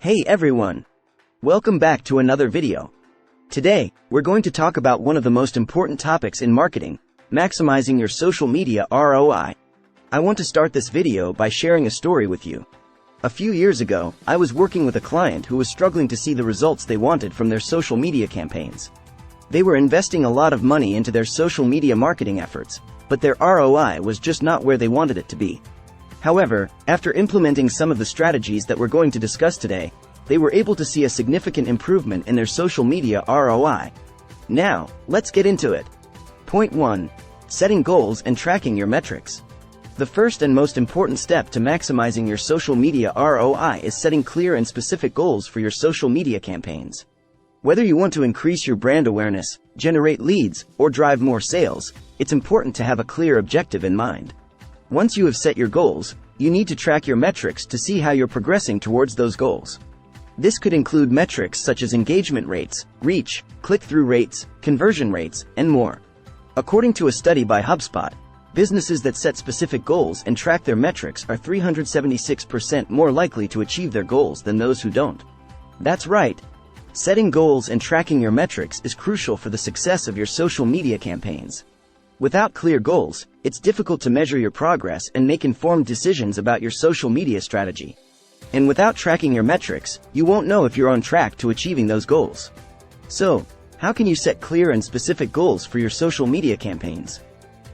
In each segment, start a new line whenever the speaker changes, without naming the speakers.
Hey everyone! Welcome back to another video. Today, we're going to talk about one of the most important topics in marketing, maximizing your social media ROI. I want to start this video by sharing a story with you. A few years ago, I was working with a client who was struggling to see the results they wanted from their social media campaigns. They were investing a lot of money into their social media marketing efforts, but their ROI was just not where they wanted it to be. However, after implementing some of the strategies that we're going to discuss today, they were able to see a significant improvement in their social media ROI. Now, let's get into it. Point 1. Setting goals and tracking your metrics. The first and most important step to maximizing your social media ROI is setting clear and specific goals for your social media campaigns. Whether you want to increase your brand awareness, generate leads, or drive more sales, it's important to have a clear objective in mind. Once you have set your goals, you need to track your metrics to see how you're progressing towards those goals. This could include metrics such as engagement rates, reach, click-through rates, conversion rates, and more. According to a study by HubSpot, businesses that set specific goals and track their metrics are 376% more likely to achieve their goals than those who don't. That's right. Setting goals and tracking your metrics is crucial for the success of your social media campaigns. Without clear goals, it's difficult to measure your progress and make informed decisions about your social media strategy. And without tracking your metrics, you won't know if you're on track to achieving those goals. So, how can you set clear and specific goals for your social media campaigns?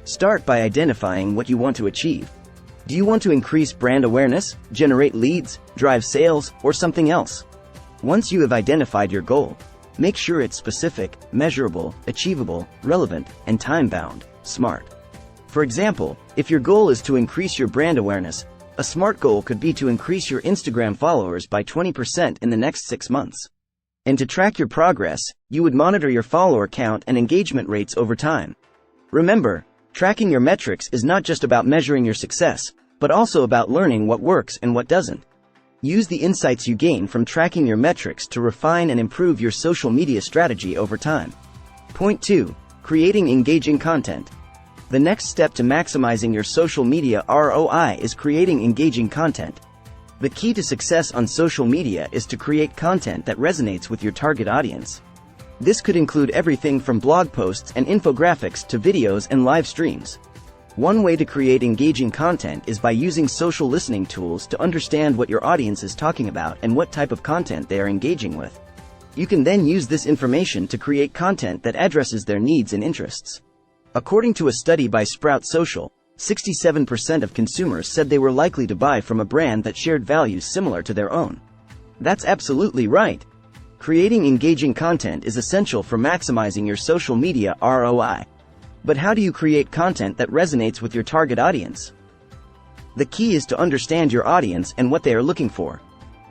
Start by identifying what you want to achieve. Do you want to increase brand awareness, generate leads, drive sales, or something else? Once you have identified your goal, make sure it's specific, measurable, achievable, relevant, and time-bound. Smart. For example, if your goal is to increase your brand awareness, a SMART goal could be to increase your Instagram followers by 20% in the next 6 months. And to track your progress, you would monitor your follower count and engagement rates over time. Remember, tracking your metrics is not just about measuring your success, but also about learning what works and what doesn't. Use the insights you gain from tracking your metrics to refine and improve your social media strategy over time. Point 2. Creating engaging content. The next step to maximizing your social media ROI is creating engaging content. The key to success on social media is to create content that resonates with your target audience. This could include everything from blog posts and infographics to videos and live streams. One way to create engaging content is by using social listening tools to understand what your audience is talking about and what type of content they are engaging with. You can then use this information to create content that addresses their needs and interests. According to a study by Sprout Social, 67% of consumers said they were likely to buy from a brand that shared values similar to their own. That's absolutely right. Creating engaging content is essential for maximizing your social media ROI. But how do you create content that resonates with your target audience? The key is to understand your audience and what they are looking for.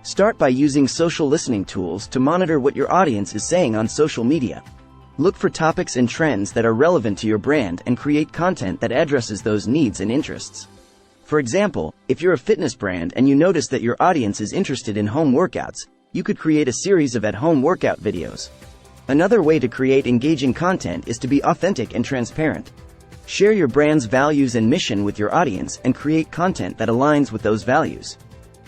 Start by using social listening tools to monitor what your audience is saying on social media. Look for topics and trends that are relevant to your brand and create content that addresses those needs and interests. For example, if you're a fitness brand and you notice that your audience is interested in home workouts, you could create a series of at-home workout videos. Another way to create engaging content is to be authentic and transparent. Share your brand's values and mission with your audience and create content that aligns with those values.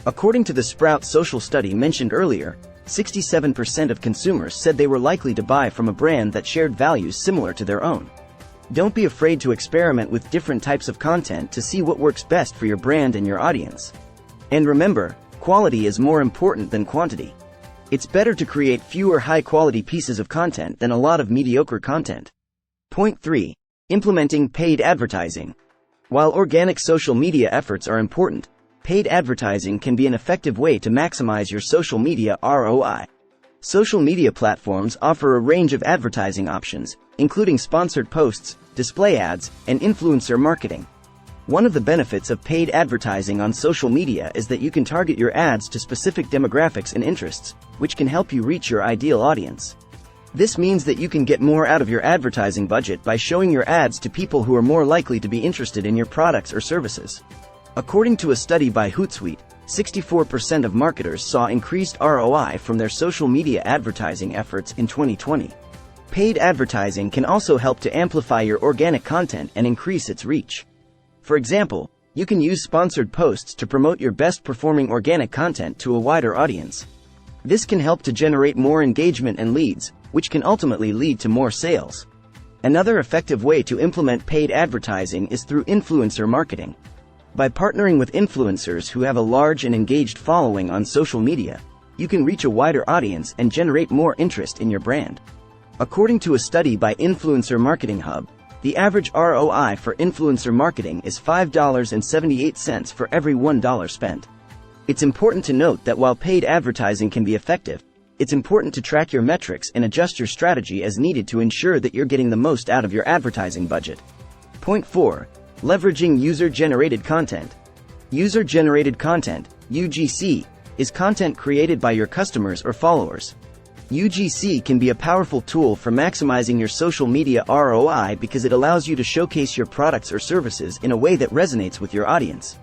According to the Sprout Social study mentioned earlier, 67% of consumers said they were likely to buy from a brand that shared values similar to their own. Don't be afraid to experiment with different types of content to see what works best for your brand and your audience. And remember, quality is more important than quantity. It's better to create fewer high-quality pieces of content than a lot of mediocre content. Point 3. Implementing paid advertising. While organic social media efforts are important, paid advertising can be an effective way to maximize your social media ROI. Social media platforms offer a range of advertising options, including sponsored posts, display ads, and influencer marketing. One of the benefits of paid advertising on social media is that you can target your ads to specific demographics and interests, which can help you reach your ideal audience. This means that you can get more out of your advertising budget by showing your ads to people who are more likely to be interested in your products or services. According to a study by Hootsuite, 64% of marketers saw increased ROI from their social media advertising efforts in 2020. Paid advertising can also help to amplify your organic content and increase its reach. For example, you can use sponsored posts to promote your best performing organic content to a wider audience. This can help to generate more engagement and leads, which can ultimately lead to more sales. Another effective way to implement paid advertising is through influencer marketing. By partnering with influencers who have a large and engaged following on social media, you can reach a wider audience and generate more interest in your brand. According to a study by Influencer Marketing Hub, the average ROI for influencer marketing is $5.78 for every $1 spent. It's important to note that while paid advertising can be effective, it's important to track your metrics and adjust your strategy as needed to ensure that you're getting the most out of your advertising budget. Point 4. Leveraging user-generated content. User-generated content, UGC, is content created by your customers or followers. UGC can be a powerful tool for maximizing your social media ROI because it allows you to showcase your products or services in a way that resonates with your audience.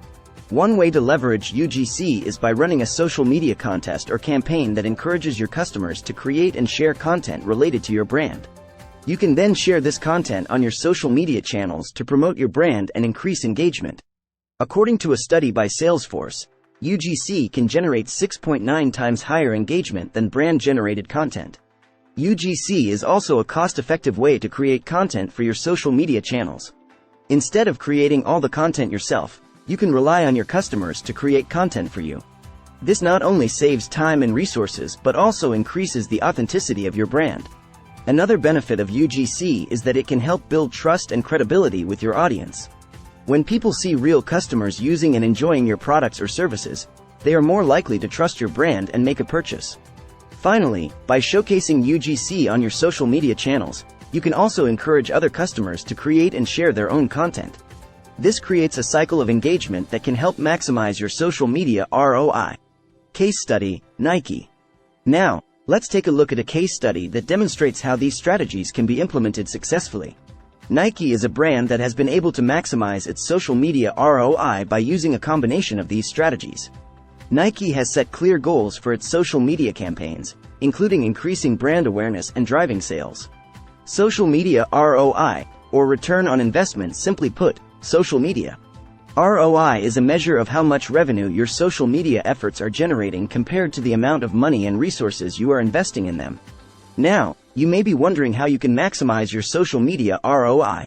One way to leverage UGC is by running a social media contest or campaign that encourages your customers to create and share content related to your brand. You can then share this content on your social media channels to promote your brand and increase engagement. According to a study by Salesforce, UGC can generate 6.9 times higher engagement than brand-generated content. UGC is also a cost-effective way to create content for your social media channels. Instead of creating all the content yourself, you can rely on your customers to create content for you. This not only saves time and resources but also increases the authenticity of your brand. Another benefit of UGC is that it can help build trust and credibility with your audience. When people see real customers using and enjoying your products or services, they are more likely to trust your brand and make a purchase. Finally, by showcasing UGC on your social media channels, you can also encourage other customers to create and share their own content. This creates a cycle of engagement that can help maximize your social media ROI. Case study, Nike. Now, let's take a look at a case study that demonstrates how these strategies can be implemented successfully. Nike is a brand that has been able to maximize its social media ROI by using a combination of these strategies. Nike has set clear goals for its social media campaigns, including increasing brand awareness and driving sales. Social media ROI, or return on investment, simply put, social media. ROI is a measure of how much revenue your social media efforts are generating compared to the amount of money and resources you are investing in them. Now, you may be wondering how you can maximize your social media ROI.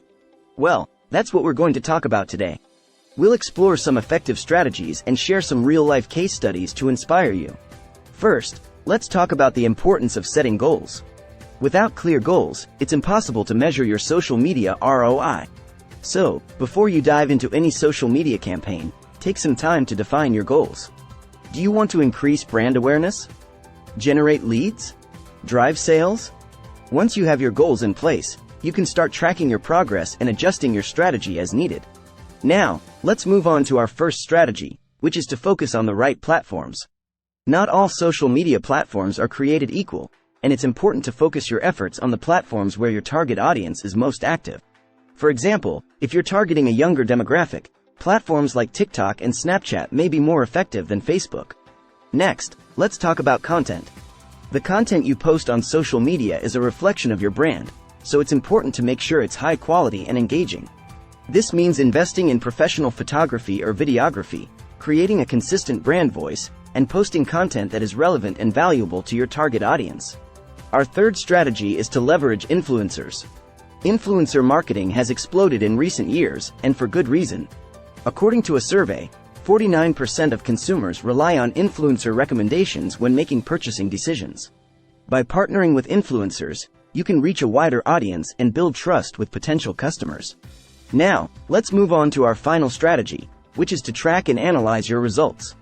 Well, that's what we're going to talk about today. We'll explore some effective strategies and share some real-life case studies to inspire you. First, let's talk about the importance of setting goals. Without clear goals, it's impossible to measure your social media ROI. So, before you dive into any social media campaign, take some time to define your goals. Do you want to increase brand awareness? Generate leads? Drive sales? Once you have your goals in place, you can start tracking your progress and adjusting your strategy as needed. Now, let's move on to our first strategy, which is to focus on the right platforms. Not all social media platforms are created equal, and it's important to focus your efforts on the platforms where your target audience is most active. For example, if you're targeting a younger demographic, platforms like TikTok and Snapchat may be more effective than Facebook. Next, let's talk about content. The content you post on social media is a reflection of your brand, so it's important to make sure it's high quality and engaging. This means investing in professional photography or videography, creating a consistent brand voice, and posting content that is relevant and valuable to your target audience. Our third strategy is to leverage influencers. Influencer marketing has exploded in recent years, and for good reason. According to a survey, 49% of consumers rely on influencer recommendations when making purchasing decisions. By partnering with influencers, you can reach a wider audience and build trust with potential customers. Now, let's move on to our final strategy, which is to track and analyze your results.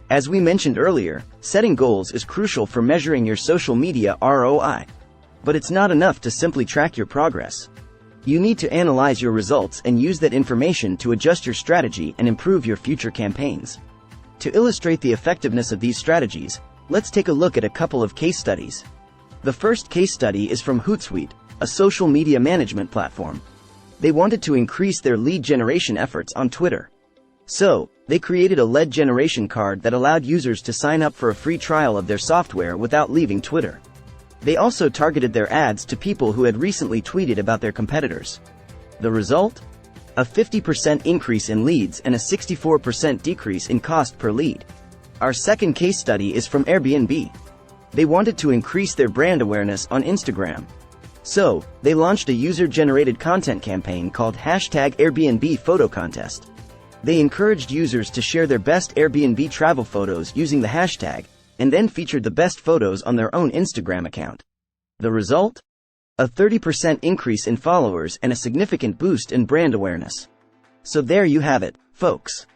As we mentioned earlier, setting goals is crucial for measuring your social media ROI. But it's not enough to simply track your progress. You need to analyze your results and use that information to adjust your strategy and improve your future campaigns. To illustrate the effectiveness of these strategies, let's take a look at a couple of case studies. The first case study is from Hootsuite, a social media management platform. They wanted to increase their lead generation efforts on Twitter. So, they created a lead generation card that allowed users to sign up for a free trial of their software without leaving Twitter. They also targeted their ads to people who had recently tweeted about their competitors. The result? A 50% increase in leads and a 64% decrease in cost per lead. Our second case study is from Airbnb. They wanted to increase their brand awareness on Instagram. So, they launched a user-generated content campaign called #Airbnb Photo Contest. They encouraged users to share their best Airbnb travel photos using the hashtag, and then featured the best photos on their own Instagram account. The result? A 30% increase in followers and a significant boost in brand awareness. So there you have it, folks.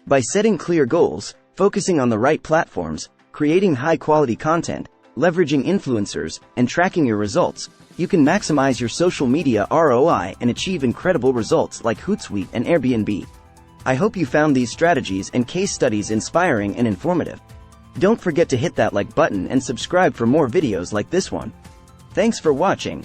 By setting clear goals, focusing on the right platforms, creating high-quality content, leveraging influencers, and tracking your results, you can maximize your social media ROI and achieve incredible results like Hootsuite and Airbnb. I hope you found these strategies and case studies inspiring and informative. Don't forget to hit that like button and subscribe for more videos like this one. Thanks for watching.